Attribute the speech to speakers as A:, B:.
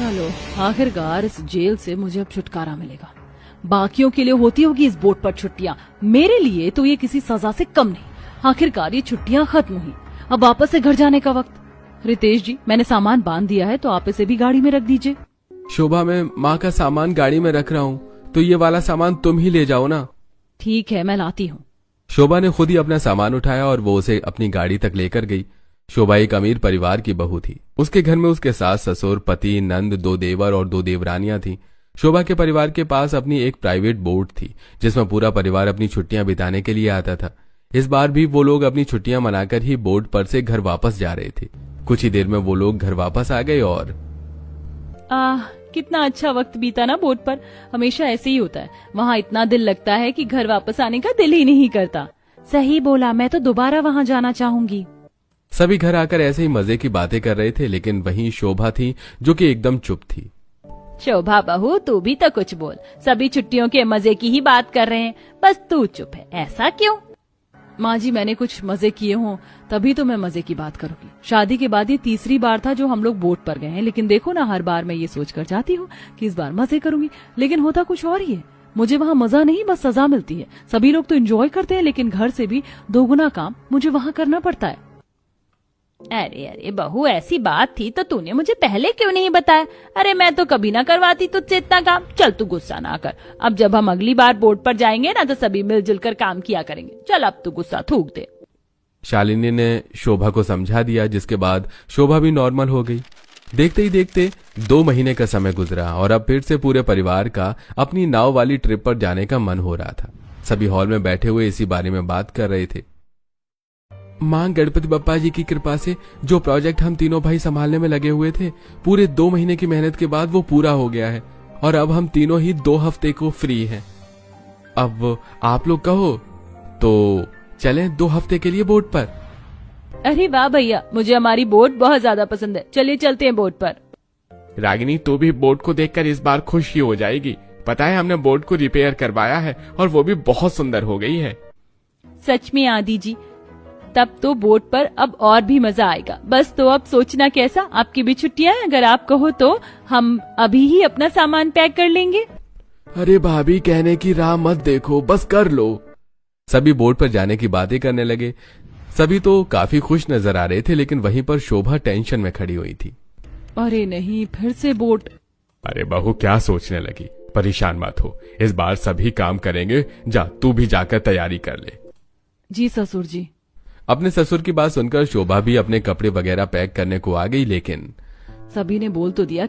A: चलो आखिरकार इस जेल से मुझे अब छुटकारा मिलेगा। बाकियों के लिए होती होगी इस बोट पर छुट्टियां, मेरे लिए तो ये किसी सजा से कम नहीं। आखिरकार ये छुट्टियां खत्म हुई, अब वापस से घर जाने का वक्त। रितेश जी, मैंने सामान बांध दिया है तो आप इसे भी गाड़ी में रख दीजिए।
B: शोभा, मैं माँ का सामान गाड़ी में रख रहा हूँ, तो ये वाला सामान तुम ही ले जाओ ना।
A: ठीक है, मैं लाती हूँ।
B: शोभा ने खुद ही अपना सामान उठाया और वो उसे अपनी गाड़ी तक लेकर गई। शोभा एक अमीर परिवार की बहू थी। उसके घर में उसके सास ससुर, पति, नंद, 2 देवर और 2 देवरानियां थीं। शोभा के परिवार के पास अपनी एक प्राइवेट बोट थी जिसमें पूरा परिवार अपनी छुट्टियां बिताने के लिए आता था। इस बार भी वो लोग अपनी छुट्टियां मनाकर ही बोट पर से घर वापस जा रहे थे। कुछ ही देर में वो लोग घर वापस आ गए और
A: कितना अच्छा वक्त बीता ना बोट पर। हमेशा ऐसे ही होता है, वहाँ इतना दिल लगता है कि घर वापस आने का दिल ही नहीं करता। सही बोला, मैं तो दोबारा वहाँ जाना चाहूंगी।
B: सभी घर आकर ऐसे ही मजे की बातें कर रहे थे, लेकिन वहीं शोभा थी जो कि एकदम चुप थी।
A: शोभा बहू, तू भी तो कुछ बोल। सभी छुट्टियों के मजे की ही बात कर रहे हैं, बस तू चुप है, ऐसा क्यों? माँ जी, मैंने कुछ मजे किए हों तभी तो मैं मजे की बात करूंगी। शादी के बाद ये तीसरी बार था जो हम लोग बोट पर गए हैं, लेकिन देखो ना, हर बार मैं ये सोच कर जाती हूँ कि इस बार मजे करूंगी, लेकिन होता कुछ और ही है। मुझे वहाँ मजा नहीं, बस सजा मिलती है। सभी लोग तो एंजॉय करते हैं, लेकिन घर से भी 2 गुना काम मुझे वहाँ करना पड़ता है। अरे अरे बहू, ऐसी बात थी तो तूने मुझे पहले क्यों नहीं बताया? अरे मैं तो कभी ना करवाती तुझसे इतना काम। चल तू गुस्सा ना कर, अब जब हम अगली बार बोट पर जाएंगे ना तो सभी मिलजुल कर काम किया करेंगे। चल अब तू गुस्सा थूक दे।
B: शालिनी ने शोभा को समझा दिया, जिसके बाद शोभा भी नॉर्मल हो गई। देखते ही देखते 2 महीने का समय गुजरा और अब फिर से पूरे परिवार का अपनी नाव वाली ट्रिप पर जाने का मन हो रहा था। सभी हॉल में बैठे हुए इसी बारे में बात कर रहे थे। मां, गणपति बप्पा जी की कृपा से जो प्रोजेक्ट हम तीनों भाई संभालने में लगे हुए थे, पूरे 2 महीने की मेहनत के बाद वो पूरा हो गया है और अब हम तीनों ही 2 हफ्ते को फ्री हैं। अब आप लोग कहो तो चलें 2 हफ्ते के लिए बोट पर।
A: अरे वाह भैया, मुझे हमारी बोट बहुत ज्यादा पसंद है। चलिए चलते हैं बोट पर।
C: रागिनी, तू भी बोट को देखकर इस बार खुश ही हो जाएगी। पता है, हमने बोट को रिपेयर करवाया है और वो भी बहुत सुंदर हो गई है।
A: सच में आदि जी, तब तो बोट पर अब और भी मजा आएगा। बस तो अब सोचना कैसा, आपकी भी छुट्टियां हैं, अगर आप कहो तो हम अभी ही अपना सामान पैक कर लेंगे।
B: अरे भाभी, कहने की राह मत देखो, बस कर लो। सभी बोट पर जाने की बातें करने लगे। सभी तो काफी खुश नजर आ रहे थे, लेकिन वहीं पर शोभा टेंशन में खड़ी हुई थी।
A: अरे नहीं, फिर से बोट।
C: अरे बहू, क्या सोचने लगी? परेशान मत हो, इस बार सभी काम करेंगे। जा, तू भी जाकर तैयारी कर ले।
A: जी ससुर जी।
B: अपने ससुर की बात सुनकर शोभा भी अपने कपड़े वगैरह पैक करने को आ गई, लेकिन
A: सभी ने बोल तो दिया